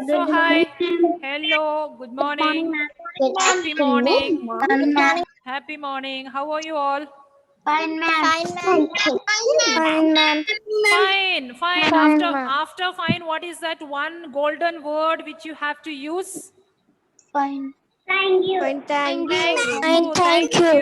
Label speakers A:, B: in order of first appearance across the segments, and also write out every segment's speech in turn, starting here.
A: So hi, hello, good morning, happy morning, happy morning. How are you all?
B: Fine, ma'am.
C: Fine, ma'am.
A: Fine, fine.
C: Fine,
A: After
C: ma'am.
A: after fine, what is that one golden word which you have to use?
B: Fine.
C: Fine, thank
A: Thank
C: you.
A: you, thank you.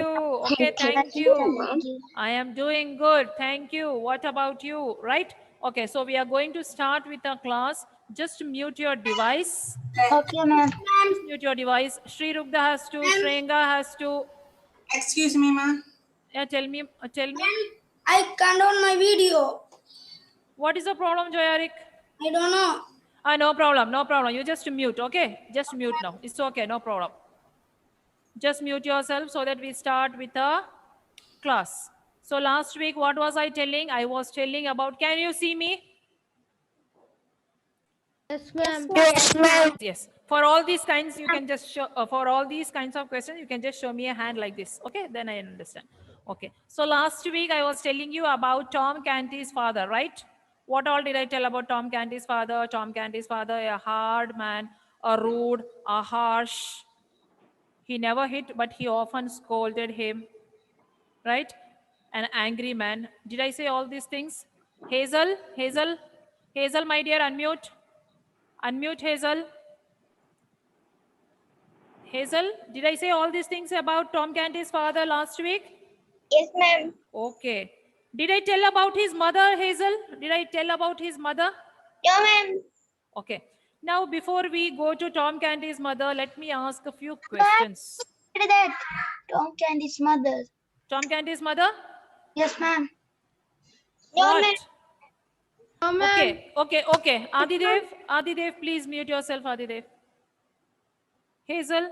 A: Okay, thank you.
B: Thank you.
A: I am doing good. Thank you. What about you? Right? Okay, so we are going to start with our class. Just mute your device.
B: Okay, ma'am.
A: Just mute your device. Sri Rugda has to, Shrenga has to.
D: Excuse me, ma'am.
A: Yeah, tell me.
C: I can't on my video.
A: What is the problem, Joyarik?
C: I don't know.
A: No problem, no problem. You just mute, okay? Just mute now. It's okay, no problem. Just mute yourself so that we start with the class. So last week, what was I telling? I was telling about, can you see me?
C: Yes, ma'am. Yes, ma'am.
A: Yes. For all these kinds, you can just show, for all these kinds of questions, you can just show me a hand like this. Okay, then I understand. Okay. So last week, I was telling you about Tom Canty's father, right? What all did I tell about Tom Canty's father? Tom Canty's father, a hard man, a rude, a harsh. He never hit, but he often scolded him, right? An angry man. Did I say all these things? Hazel, my dear, unmute. Unmute, Hazel. Hazel, did I say all these things about Tom Canty's father last week?
C: Yes, ma'am.
A: Okay. Did I tell about his mother, Hazel? Did I tell about his mother?
C: Yeah, ma'am.
A: Okay. Now, before we go to Tom Canty's mother, let me ask a few questions.
B: What is that? Tom Candy's mother.
A: Tom Canty's mother?
B: Yes, ma'am.
A: What?
C: No, ma'am.
A: Okay. Adidev, please mute yourself, Adidev. Hazel,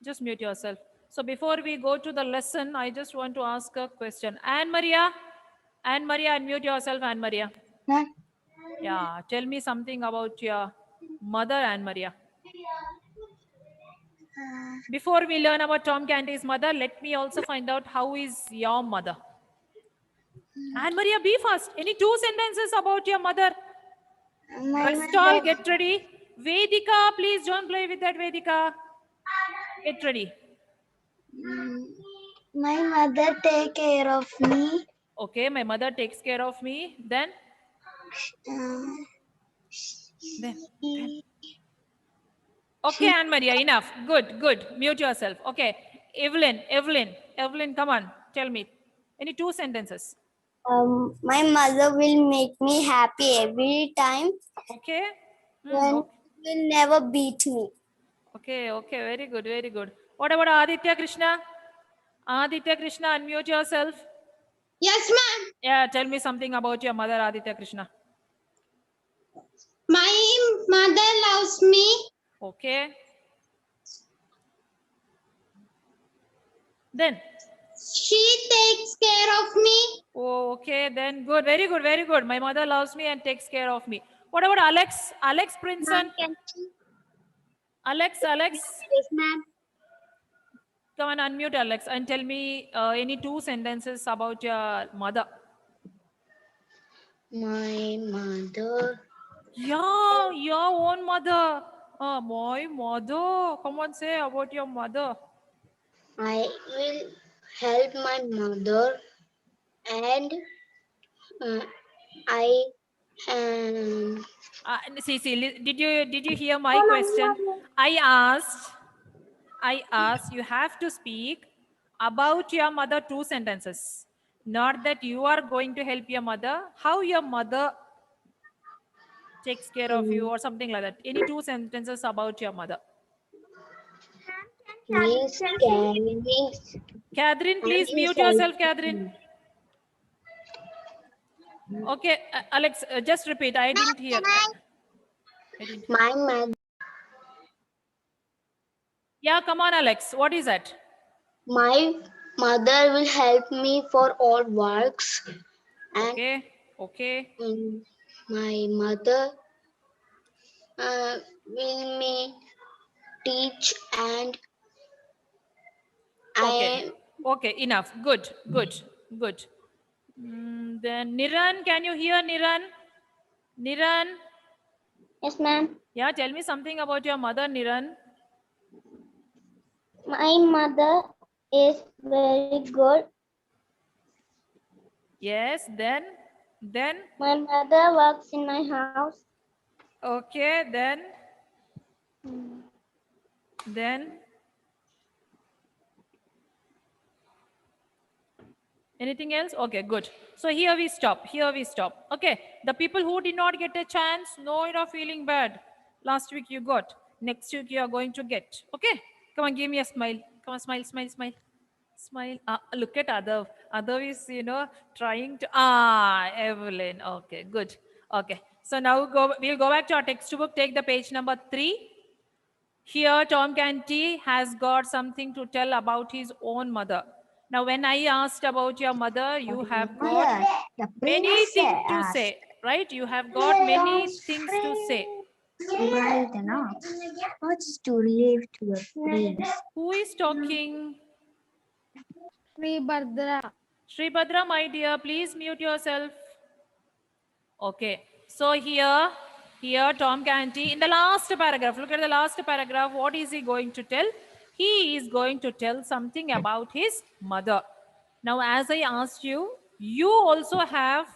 A: just mute yourself. So before we go to the lesson, I just want to ask a question. Anne Maria, unmute yourself, Anne Maria.
B: Ma'am.
A: Yeah, tell me something about your mother, Anne Maria. Before we learn about Tom Canty's mother, let me also find out how is your mother. Anne Maria, be fast. Any two sentences about your mother?
B: My
A: Rest all,
B: mother.
A: get ready. Vedika, please don't play with that, Vedika. Get ready.
B: My mother take care of me.
A: Okay, my mother takes care of me. Then?
B: Uh,
A: Then. Okay, Anne Maria, enough. Good. Mute yourself. Okay. Evelyn, come on. Tell me. Any two sentences?
C: My mother will make me happy every time
A: Okay.
C: and will never beat me.
A: Okay. Very good. What about Aditya Krishna? Aditya Krishna, unmute yourself.
C: Yes, ma'am.
A: Yeah, tell me something about your mother, Aditya Krishna.
C: My mother loves me.
A: Okay. Then?
C: She takes care of me.
A: Oh, okay, then good. Very good. My mother loves me and takes care of me. What about Alex? Alex Princeton? Alex?
C: Yes, ma'am.
A: Come on, unmute Alex and tell me any two sentences about your mother.
C: My mother.
A: Yeah, your own mother. My mother. Come on, say about your mother.
C: I will help my mother and I
A: See, did you hear my question? I asked, you have to speak about your mother two sentences. Not that you are going to help your mother, how your mother takes care of you or something like that. Any two sentences about your mother.
C: Miss carrying
A: Catherine,
C: and
A: please
C: is
A: mute yourself,
C: helping
A: Catherine.
C: me.
A: Okay, Alex, just repeat. I didn't hear.
C: My mother.
A: Yeah, come on, Alex. What is that?
C: My mother will help me for all works, and
A: Okay.
C: my mother will me teach and
A: Okay, enough. Good. Then Niran, can you hear Niran? Niran,
C: Yes, ma'am.
A: Yeah, tell me something about your mother, Niran.
C: My mother is very good.
A: Yes, then,
C: My mother works in my house.
A: okay, then, anything else? Okay, good. So here we stop. Okay, the people who did not get a chance, no, you're feeling bad. Last week you got. Next week you are going to get. Okay, come on, give me a smile. Come on, smile, smile, smile. Smile. Look at Adav. Adav is, trying to. Evelyn. Okay, good. Okay. So now we'll go back to our textbook. Take the page number 3. Here, Tom Canty has got something to tell about his own mother. Now, when I asked about your mother, you have got many things to say, right? You have got many things to say.
E: Right enough. What's to live to your prince?
A: Who is talking?
E: Sribhadra.
A: Sribhadra, my dear, please mute yourself. Okay. So here Tom Canty, in the last paragraph, look at the last paragraph. What is he going to tell? He is going to tell something about his mother. Now, as I asked you, you also have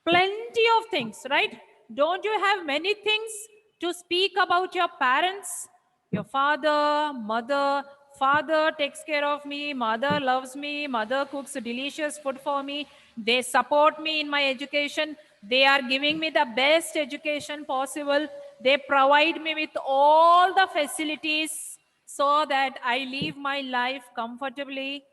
A: plenty of things, right? Don't you have many things to speak about your parents? Your father, mother. Father takes care of me, mother loves me, mother cooks delicious food for me, they support me in my education, they are giving me the best education possible, they provide me with all the facilities so that I live my life comfortably,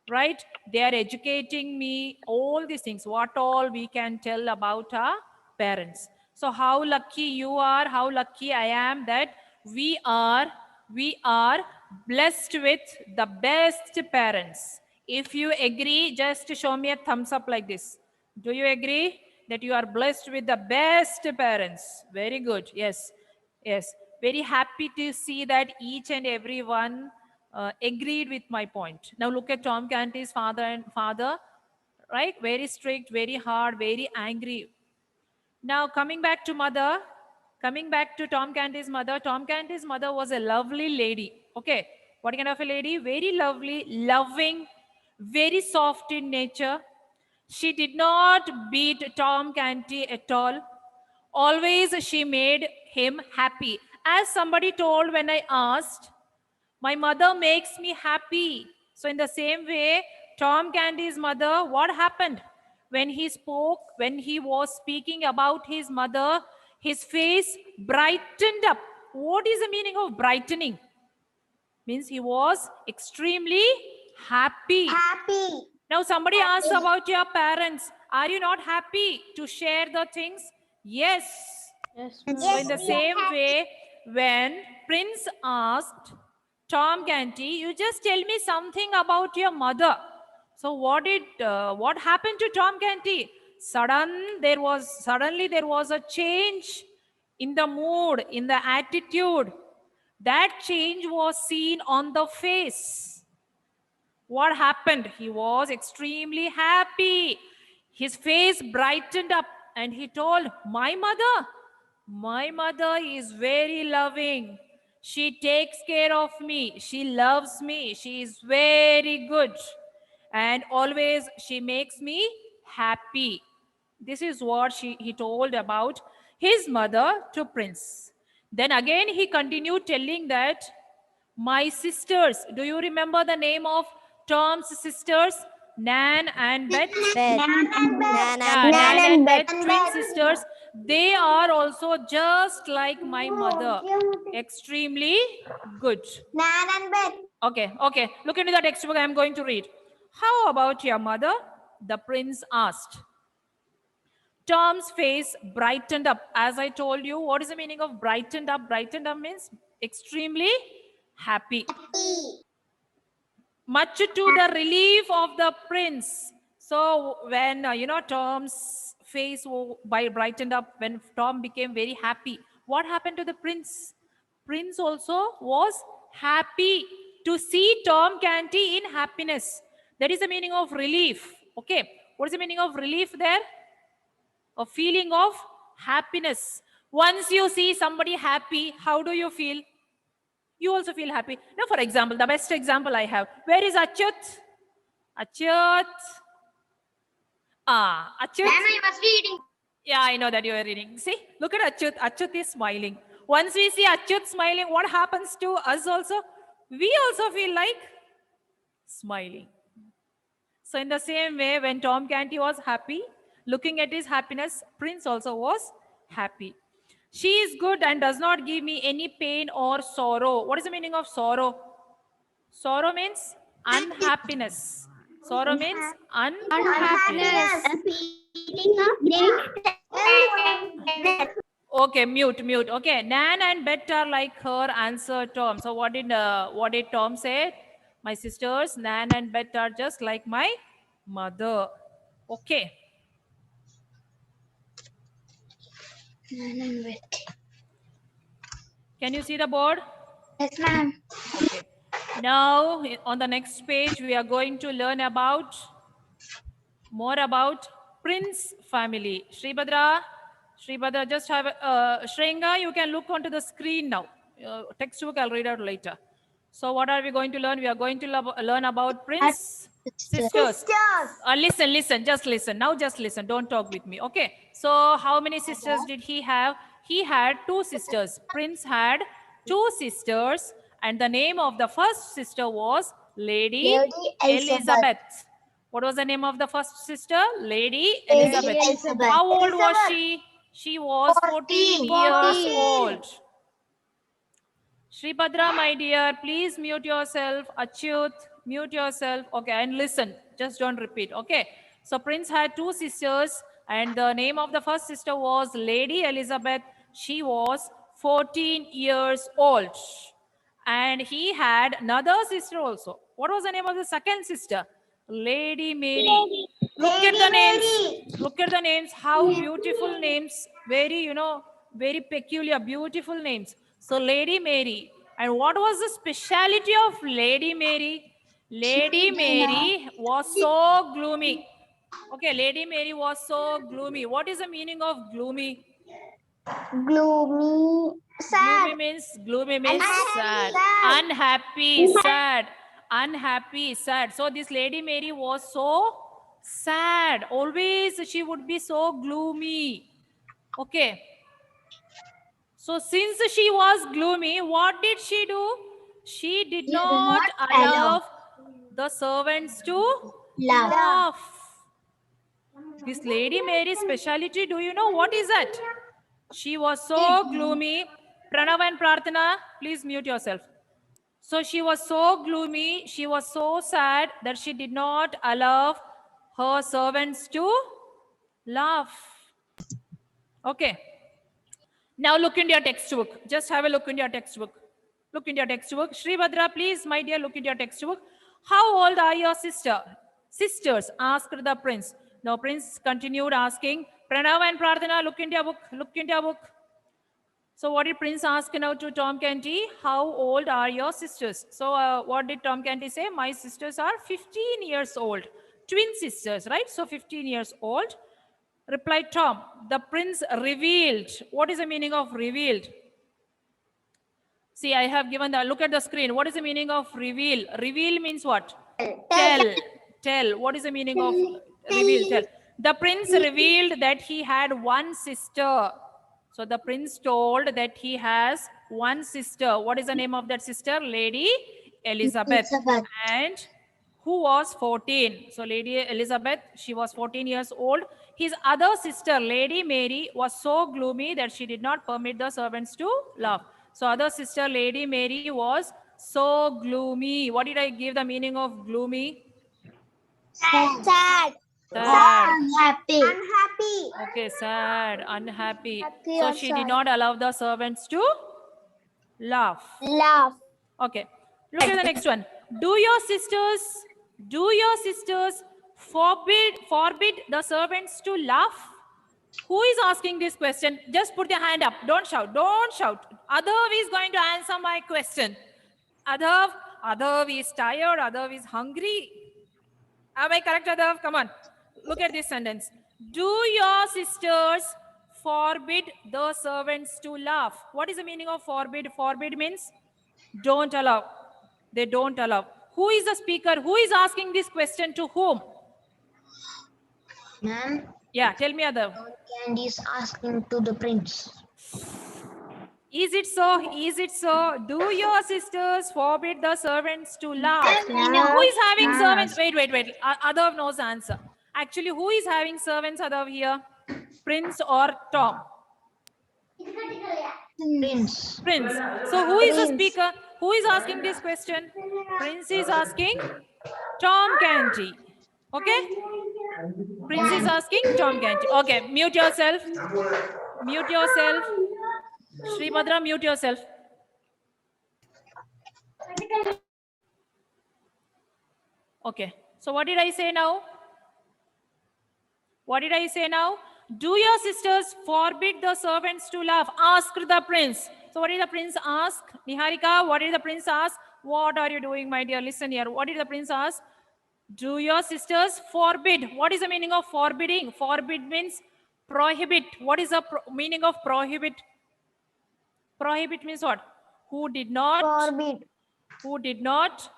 A: right? They are educating me, all these things, what all we can tell about our parents. So how lucky you are, how lucky I am that we are blessed with the best parents. If you agree, just show me a thumbs up like this. Do you agree that you are blessed with the best parents? Very good. Yes. Yes. Very happy to see that each and every one agreed with my point. Now look at Tom Canty's father, right? Very strict, very hard, very angry. Now coming back to Tom Canty's mother. Tom Canty's mother was a lovely lady. Okay, what kind of a lady? Very lovely, loving, very soft in nature. She did not beat Tom Canty at all. Always she made him happy. As somebody told when I asked, my mother makes me happy. So in the same way, Tom Canty's mother, what happened? When he spoke, when he was speaking about his mother, his face brightened up. What is the meaning of brightening? Means he was extremely happy.
B: Happy.
A: Now somebody asked about your parents. Are you not happy to share the things? Yes.
E: Yes,
A: So in the same way, when Prince asked Tom Canty, you just tell me something about your mother. So what happened to Tom Canty? Suddenly there was a change in the mood, in the attitude. That change was seen on the face. What happened? He was extremely happy. His face brightened up and he told, my mother is very loving. She takes care of me. She loves me. She is very good. And always she makes me happy. This is what he told about his mother to Prince. Then again he continued telling that my sisters, do you remember the name of Tom's sisters? Nan and Beth? Nan and Beth, twin sisters. They are also just like my mother. Extremely good.
B: Nan and Beth.
A: Okay. Look into the textbook I am going to read. How about your mother? The prince asked. Tom's face brightened up. As I told you, what is the meaning of brightened up? Brightened up means extremely happy. Much to the relief of the prince. So when, Tom's face brightened up, when Tom became very happy, what happened to the prince? Prince also was happy to see Tom Canty in happiness. That is the meaning of relief. Okay. What is the meaning of relief there? A feeling of happiness. Once you see somebody happy, how do you feel? You also feel happy. Now, for example, the best example I have. Where is Achyut? Achyut. Achyut.
C: I was reading.
A: Yeah, I know that you are reading. See, look at Achyut. Achyut is smiling. Once we see Achyut smiling, what happens to us also? We also feel like smiling. So in the same way, when Tom Canty was happy, looking at his happiness, Prince also was happy. She is good and does not give me any pain or sorrow. What is the meaning of sorrow? Sorrow means unhappiness. Sorrow means unhappiness. Okay, mute. Okay, Nan and Bet are like her, answer Tom. So what did Tom say? My sisters, Nan and Bet are just like my mother. Okay. Can you see the board?
B: Yes, ma'am.
A: Okay. Now, on the next page, we are going to learn more about Prince family. Shribhadra, just have, Shringa, you can look onto the screen now. Textbook, I'll read out later. So what are we going to learn? We are going to learn about Prince sisters. Listen, just listen. Now just listen, don't talk with me. Okay. So how many sisters did he have? He had 2 sisters. Prince had 2 sisters, and the name of the first sister was Lady Elizabeth. What was the name of the first sister? Lady Elizabeth. How old was she? She was 14 years old. Shribhadra, my dear, please mute yourself. Achyut, mute yourself. Okay, and listen. Just don't repeat. Okay. So Prince had 2 sisters, and the name of the first sister was Lady Elizabeth. She was 14 years old. And he had another sister also. What was the name of the second sister? Lady Mary. Look at the names. Look at the names. How beautiful names. Very, very peculiar, beautiful names. So Lady Mary. And what was the speciality of Lady Mary? Lady Mary was so gloomy. Okay, Lady Mary was so gloomy. What is the meaning of gloomy?
B: Gloomy.
A: Gloomy means sad. Unhappy, sad. Unhappy, sad. So this Lady Mary was so sad. Always she would be so gloomy. Okay. So since she was gloomy, what did she do? She did not allow the servants to laugh. This Lady Mary's speciality, do you know what is that? She was so gloomy. Pranav and Prarthana, please mute yourself. So she was so gloomy, she was so sad that she did not allow her servants to laugh. Okay. Now look into your textbook. Just have a look into your textbook. Look into your textbook. Shribhadra, please, my dear, look into your textbook. How old are your sisters? Asked the prince. Now prince continued asking. Pranav and Prarthana, look into your book. Look into your book. So what did Prince ask now to Tom Canty? How old are your sisters? So what did Tom Canty say? My sisters are 15 years old. Twin sisters, right? So 15 years old. Replied Tom. The prince revealed. What is the meaning of revealed? See, I have given the, look at the screen. What is the meaning of reveal? Reveal means what? Tell. What is the meaning of reveal? Tell. The prince revealed that he had one sister. So the prince told that he has one sister. What is the name of that sister? Lady Elizabeth. And who was 14. So Lady Elizabeth, she was 14 years old. His other sister, Lady Mary, was so gloomy that she did not permit the servants to laugh. So other sister, Lady Mary, was so gloomy. What did I give the meaning of gloomy?
B: Sad.
A: Sad.
B: Unhappy.
A: Okay, sad, unhappy. So she did not allow the servants to laugh. Okay, look at the next one. Do your sisters forbid the servants to laugh? Who is asking this question? Just put your hand up. Don't shout. Adhav is going to answer my question. Adhav is tired. Adhav is hungry. Am I correct, Adhav? Come on. Look at this sentence. Do your sisters forbid the servants to laugh. What is the meaning of forbid? Forbid means don't allow. They don't allow. Who is the speaker? Who is asking this question to whom?
E: Ma'am,
A: Yeah, tell me other.
E: Candy is asking to the prince.
A: Is it so? Is it so? Do your sisters forbid the servants to laugh?
E: No.
A: Who is having servants? Wait. Adav knows the answer. Actually, who is having servants, Adav, here? Prince or Tom?
E: Prince.
A: Prince. So who is the speaker? Who is asking this question? Prince is asking Tom Canty. Okay? Prince is asking Tom Canty. Okay, mute yourself. Mute yourself. Sribhadra, mute yourself. Okay. So what did I say now? What did I say now? Do your sisters forbid the servants to laugh? Ask the prince. So what did the prince ask? Niharika, what did the prince ask? What are you doing, my dear? Listen here. What did the prince ask? Do your sisters forbid? What is the meaning of forbidding? Forbid means prohibit. What is the meaning of prohibit? Prohibit means what? Who did not?
B: Forbid.
A: Who did not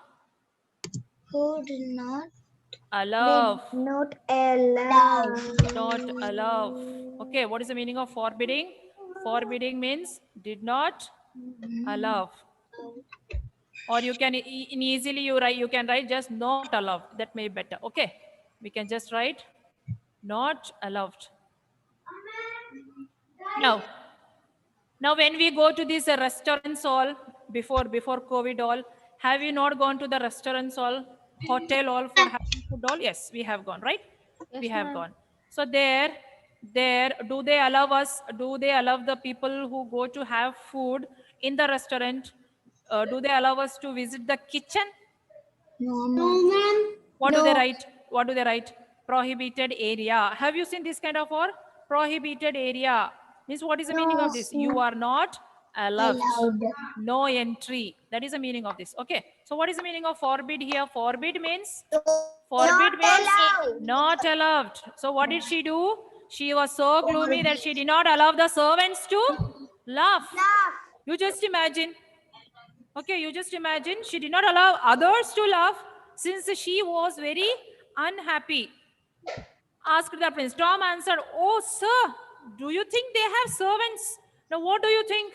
B: Who did not?
A: allow?
B: Not allow.
A: Not allow. Okay, what is the meaning of forbidding? Forbidding means did not allow. Or you can easily you can write just not allowed. That may be better. Okay, we can just write not allowed. Now when we go to these restaurants all before COVID all, have you not gone to the restaurants all, hotel all for having food all? Yes, we have gone, right? We have gone. So there, do they allow us? Do they allow the people who go to have food in the restaurant? Do they allow us to visit the kitchen?
B: No, ma'am.
A: What do they write? What do they write? Prohibited area. Have you seen this kind of or prohibited area? Means what is the meaning of this? You are not allowed. No entry. That is the meaning of this. Okay. So what is the meaning of forbid here? Forbid means not allowed. So what did she do? She was so gloomy that she did not allow the servants to laugh. You just imagine. Okay, you just imagine she did not allow others to laugh since she was very unhappy. Asked the prince. Tom answered, "Oh, sir, do you think they have servants?" Now, what do you think?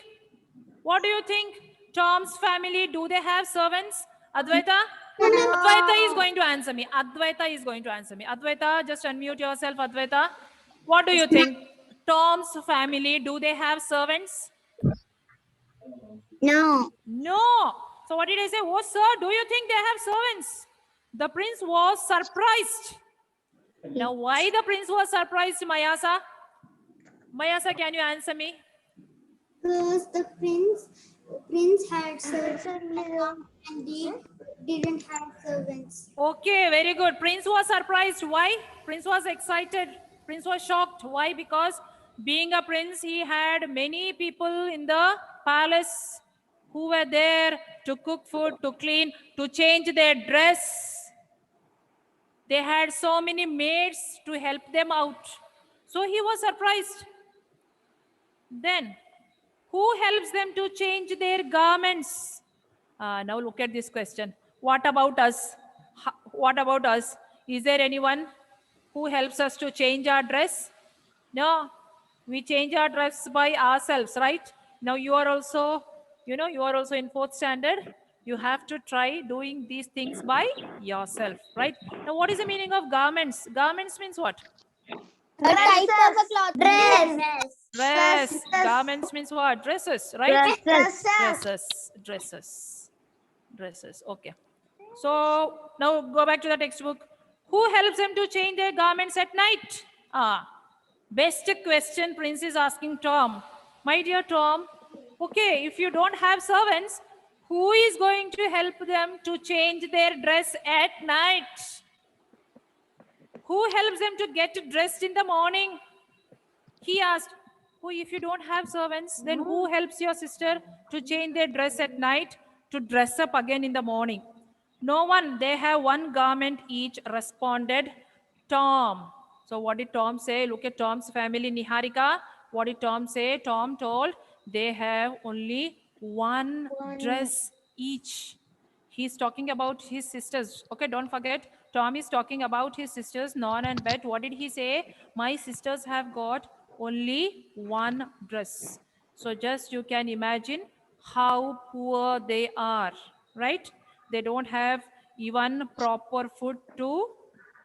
A: What do you think? Tom's family, do they have servants? Advaita? Advaita is going to answer me. Advaita is going to answer me. Advaita, just unmute yourself, Advaita. What do you think? Tom's family, do they have servants?
B: No.
A: No. So what did I say? Oh, sir, do you think they have servants? The prince was surprised. Now, why the prince was surprised, Mayasa? Mayasa, can you answer me?
B: Because the prince had servants and they didn't have servants.
A: Okay, very good. Prince was surprised. Why? Prince was excited. Prince was shocked. Why? Because being a prince, he had many people in the palace who were there to cook food, to clean, to change their dress. They had so many maids to help them out. So he was surprised. Then, who helps them to change their garments? Now look at this question. What about us? What about us? Is there anyone who helps us to change our dress? No, we change our dress by ourselves, right? Now you are also, you are also in 4th standard. You have to try doing these things by yourself, right? Now what is the meaning of garments? Garments means what?
B: A type of a cloth.
A: Dress. Garments means what? Dresses, right? Dresses. Okay. So now go back to the textbook. Who helps them to change their garments at night? Best question Prince is asking Tom. My dear Tom, okay, if you don't have servants, who is going to help them to change their dress at night? Who helps them to get dressed in the morning? He asked, if you don't have servants, then who helps your sister to change their dress at night to dress up again in the morning? No one. They have one garment each, responded Tom. So what did Tom say? Look at Tom's family, Niharika. What did Tom say? Tom told they have only one dress each. He's talking about his sisters. Okay, don't forget, Tom is talking about his sisters, Non and Bet. What did he say? My sisters have got only one dress. So just you can imagine how poor they are, right? They don't have even proper food to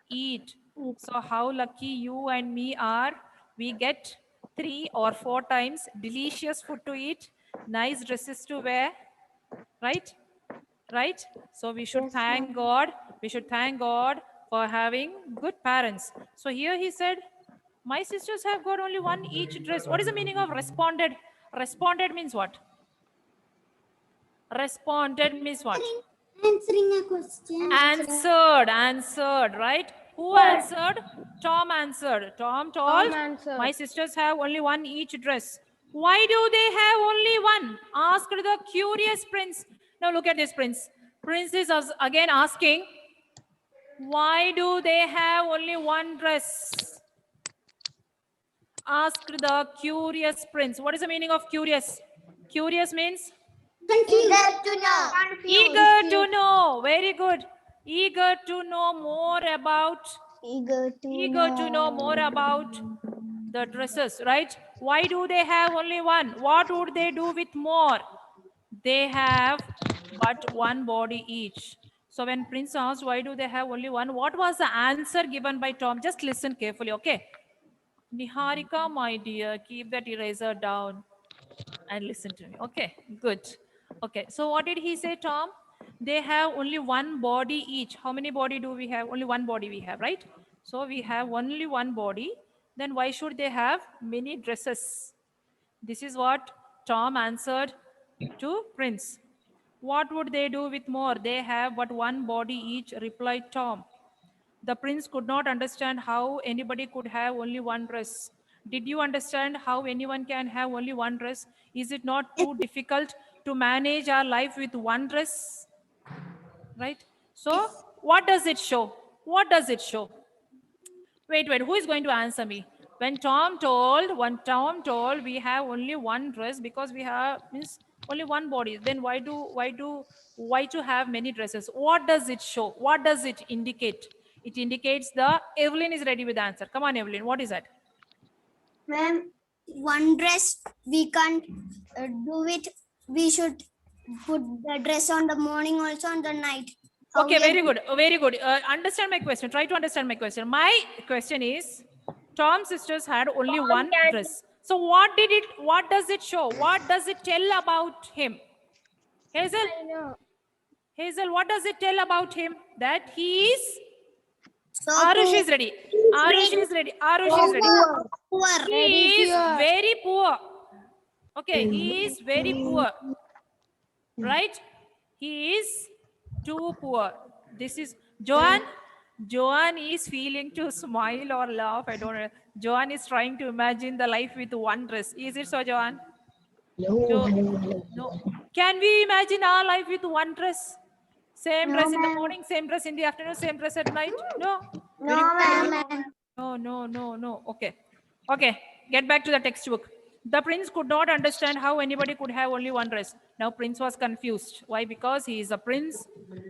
A: eat. So how lucky you and me are. We get 3 or 4 times delicious food to eat, nice dresses to wear, right? Right? So we should thank God. We should thank God for having good parents. So here he said, my sisters have got only one each dress. What is the meaning of responded? Responded means what? Responded means what?
B: Answering a question.
A: Answered, right? Who answered? Tom answered. Tom told, my sisters have only one each dress. Why do they have only one? Asked the curious prince. Now look at this prince. Prince is again asking, why do they have only one dress? Asked the curious prince. What is the meaning of curious? Curious means?
B: Eager to know.
A: Eager to know. Very good. Eager to know more about.
E: Eager
A: to know more about the dresses, right? Why do they have only one? What would they do with more? They have but one body each. So when Prince asked why do they have only one, what was the answer given by Tom? Just listen carefully, okay? Niharika, my dear, keep that eraser down and listen to me. Okay, good. Okay, so what did he say, Tom? They have only one body each. How many body do we have? Only one body we have, right? So we have only one body. Then why should they have many dresses? This is what Tom answered to Prince. What would they do with more? They have but one body each, replied Tom. The prince could not understand how anybody could have only one dress. Did you understand how anyone can have only one dress? Is it not too difficult to manage our life with one dress? Right? So, what does it show? What does it show? Wait, who is going to answer me? When Tom told we have only one dress because we have means only one body, then why to have many dresses? What does it show? What does it indicate? It indicates Evelyn is ready with the answer. Come on, Evelyn, what is that?
B: Ma'am, one dress we can't do it. We should put the dress on the morning, also on the night.
A: Okay, very good. Very good. Understand my question. Try to understand my question. My question is, Tom's sisters had only one dress. So what does it show? What does it tell about him? Hazel, what does it tell about him? That he is... Arush is ready. Arush is ready.
B: Poor.
A: He is very poor. Okay, he is very poor. Right? He is too poor. This is Joanne. Joanne is feeling to smile or laugh. I don't know. Joanne is trying to imagine the life with one dress. Is it so, Joanne? No. Can we imagine our life with one dress? Same dress in the morning, same dress in the afternoon, same dress at night? No. No. Okay. Get back to the textbook. The prince could not understand how anybody could have only one dress. Now prince was confused. Why? Because he is a prince.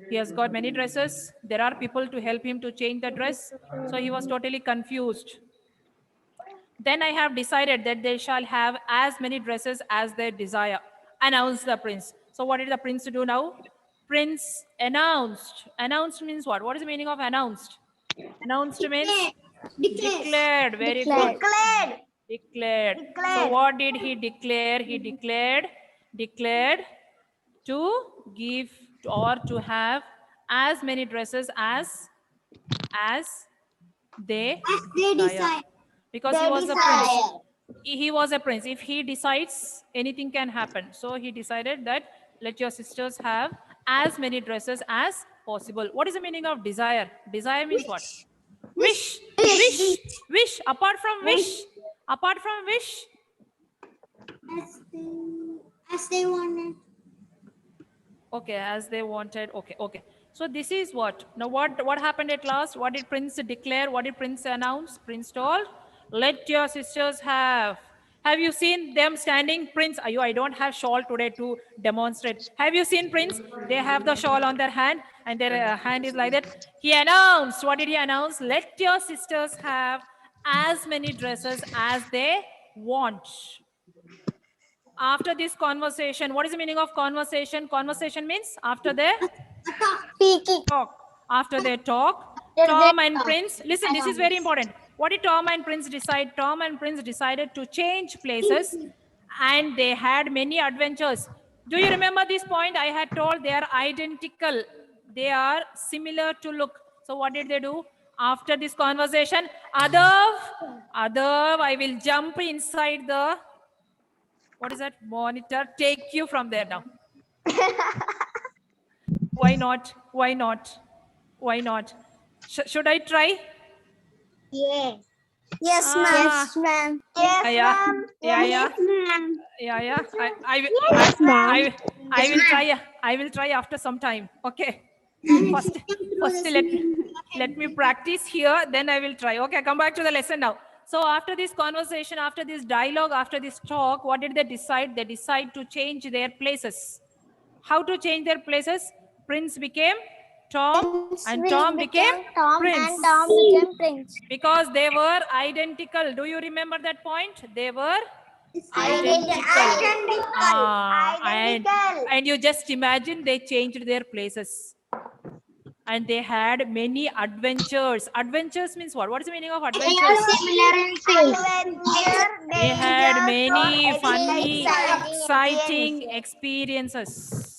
A: He has got many dresses. There are people to help him to change the dress. So he was totally confused. Then I have decided that they shall have as many dresses as they desire, announced the prince. So what did the prince do now? Prince announced. Announced means what? What is the meaning of announced? Announced means declared. Very good. Declared. So what did he declare? He declared to give or to have as many dresses as they desire. Because he was a prince. He was a prince. If he decides, anything can happen. So he decided that let your sisters have as many dresses as possible. What is the meaning of desire? Desire means what? Wish. Apart from wish.
B: As they wanted.
A: Okay, as they wanted. Okay. So this is what? Now what happened at last? What did Prince declare? What did Prince announce? Prince told, let your sisters have Have you seen them standing? Prince, I don't have shawl today to demonstrate. Have you seen Prince? They have the shawl on their hand and their hand is like that. He announced, what did he announce? Let your sisters have as many dresses as they want. After this conversation, what is the meaning of conversation? Conversation means after they talk. After they talk, Tom and Prince, listen, this is very important. What did Tom and Prince decide? Tom and Prince decided to change places and they had many adventures. Do you remember this point? I had told they are identical. They are similar to look. So what did they do? After this conversation, Adav, I will jump inside the, what is that, monitor? Take you from there now. Why not? Why not? Why not? Should I try?
B: Yes,
A: Ah.
B: ma'am. Yes, ma'am.
A: Yeah.
B: Yes, ma'am.
A: Yeah. I
E: Yes,
A: will try. I will try after some time. Okay. First let me practice here. Then I will try. Okay. Come back to the lesson now. So after this conversation, after this dialogue, after this talk, what did they decide? They decide to change their places. How to change their places? Prince became Tom and Tom became Prince.
B: And Tom became Prince.
A: Because they were identical. Do you remember that point? They were
B: Identical.
A: and you just imagine they changed their places. And they had many adventures. Adventures means what? What is the meaning of adventures? They had many funny, exciting experiences.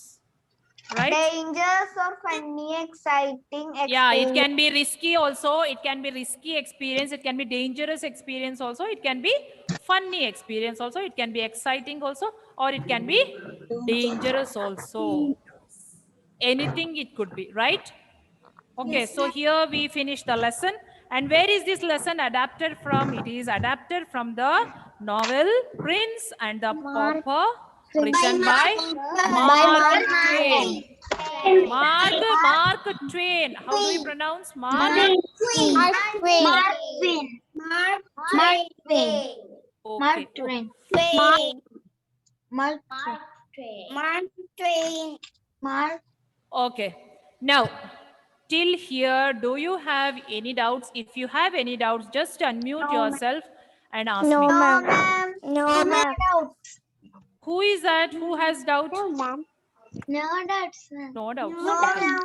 A: Right?
B: Dangers or funny, exciting.
A: Yeah, it can be risky also. It can be risky experience. It can be dangerous experience also. It can be funny experience also. It can be exciting also. Or it can be dangerous also. Anything it could be, right? Okay, so here we finish the lesson. And where is this lesson adapted from? It is adapted from the novel Prince and the Pauper, written by Mark Twain. Mark Twain. How do you pronounce Mark? Okay. Okay. Now, till here, do you have any doubts? If you have any doubts, just unmute yourself and ask me.
B: No, ma'am.
A: Who is that? Who has doubt?
B: No doubts, ma'am.
A: No doubts.
B: No,
A: Okay.
B: ma'am.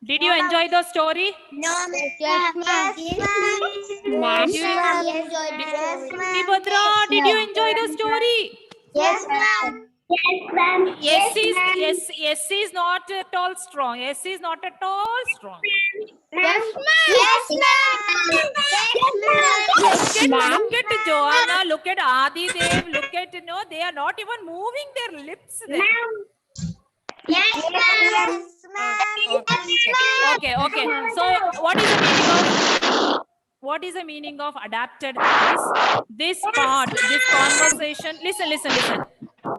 A: Did you enjoy the story?
B: No, ma'am. Yes, ma'am.
A: Nibhadra, did you enjoy the story?
B: Yes, ma'am.
A: Yes is not at all strong. Yes is not at all strong. Look at Joanna, look at Adi Dev, look at, they are not even moving their lips there. Okay. So what is the meaning of adapted? This part, this conversation. Listen.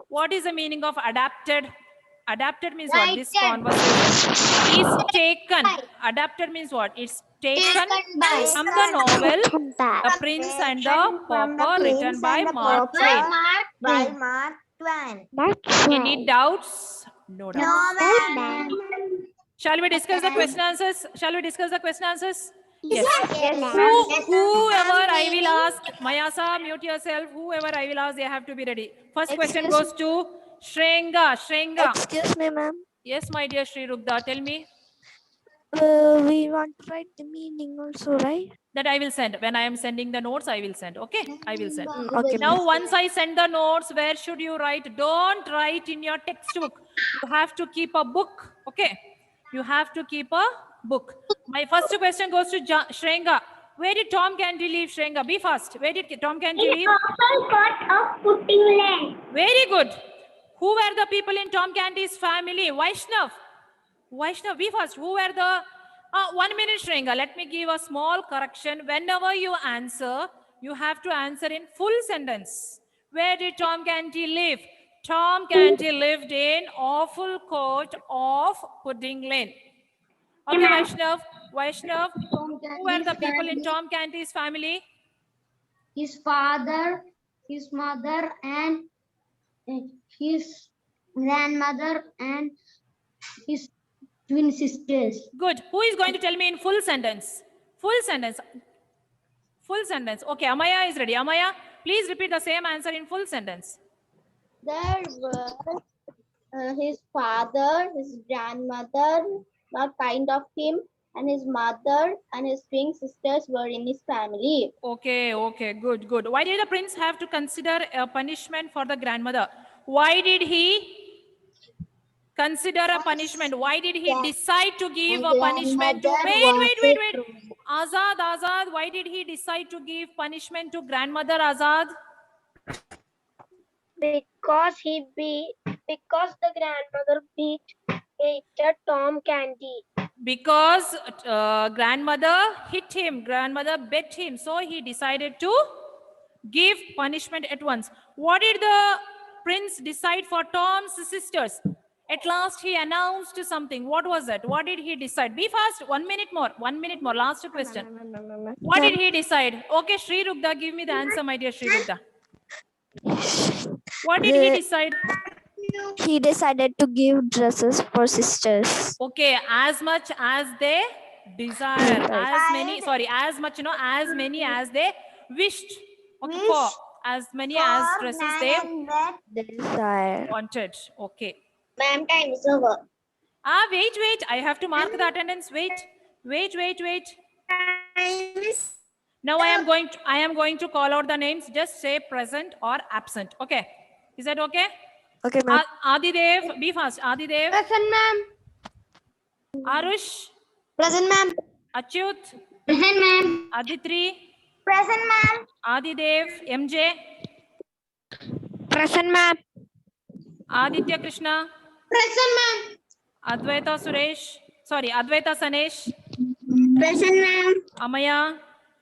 A: What is the meaning of adapted? Adapted means what? This conversation is taken. Adapted means what? It's taken from the novel The Prince and the Pauper, written by Mark Twain. Any doubts? No doubts.
B: No, ma'am.
A: Shall we discuss the question answers? Yes.
B: Yes,
A: Whoever I will ask, Mayasa, mute yourself. Whoever I will ask, they have to be ready. First question goes to Shrenga.
E: Excuse me, ma'am.
A: Yes, my dear Sri Rugda, tell me.
E: We want to write the meaning also, right?
A: That I will send. When I am sending the notes, I will send. Okay, I will send.
E: Okay.
A: Now, once I send the notes, where should you write? Don't write in your textbook. You have to keep a book. Okay, you have to keep a book. My first question goes to Shrenga. Where did Tom Candy live, Shrenga? Be fast. Where did Tom Candy live? Very good. Who were the people in Tom Candy's family? Vaishnav, be fast. Who were the... 1 minute, Shrenga. Let me give a small correction. Whenever you answer, you have to answer in full sentence. Where did Tom Candy live? Tom Candy lived in Awful Court of Pudding Lane. Okay, Vaishnav, who were the people in Tom Candy's family?
C: His father,
E: his mother and his grandmother and his twin sisters.
A: Good. Who is going to tell me in full sentence? Full sentence. Full sentence. Okay, Amaya is ready. Amaya, please repeat the same answer in full sentence.
C: There was his father, his grandmother, not kind of him, and his mother and his twin sisters were in his family.
A: Okay, okay, good, good. Why did the prince have to consider a punishment for the grandmother? Why did he consider a punishment? Why did he decide to give a punishment to... Wait. Azad, why did he decide to give punishment to grandmother, Azad?
C: Because the grandmother hated Tom Candy.
A: Because grandmother hit him, grandmother beat him, so he decided to give punishment at once. What did the prince decide for Tom's sisters? At last he announced something. What was that? What did he decide? Be fast. 1 minute more. 1 minute more. Last question. What did he decide? Okay, Shri Rugda, give me the answer, my dear Shri Rugda. What did he decide?
E: He decided to give dresses for sisters.
A: Okay, as much as they desire, as many as they wished. Okay, for as many as dresses they
E: Desire.
A: wanted. Okay.
C: Ma'am, time is over.
A: Wait. I have to mark the attendance. Wait. Now I am going to call out the names. Just say present or absent. Okay. Is that okay?
E: Okay, ma'am.
A: Adidev, be fast. Adidev.
C: Present, ma'am.
A: Arush.
C: Present, ma'am.
A: Achyut.
C: Present, ma'am.
A: Aditri.
C: Present, ma'am.
A: Adidev. MJ.
C: Present, ma'am.
A: Aditya Krishna.
C: Present, ma'am.
A: Advaita Sanesh.
C: Present, ma'am.
A: Amaya.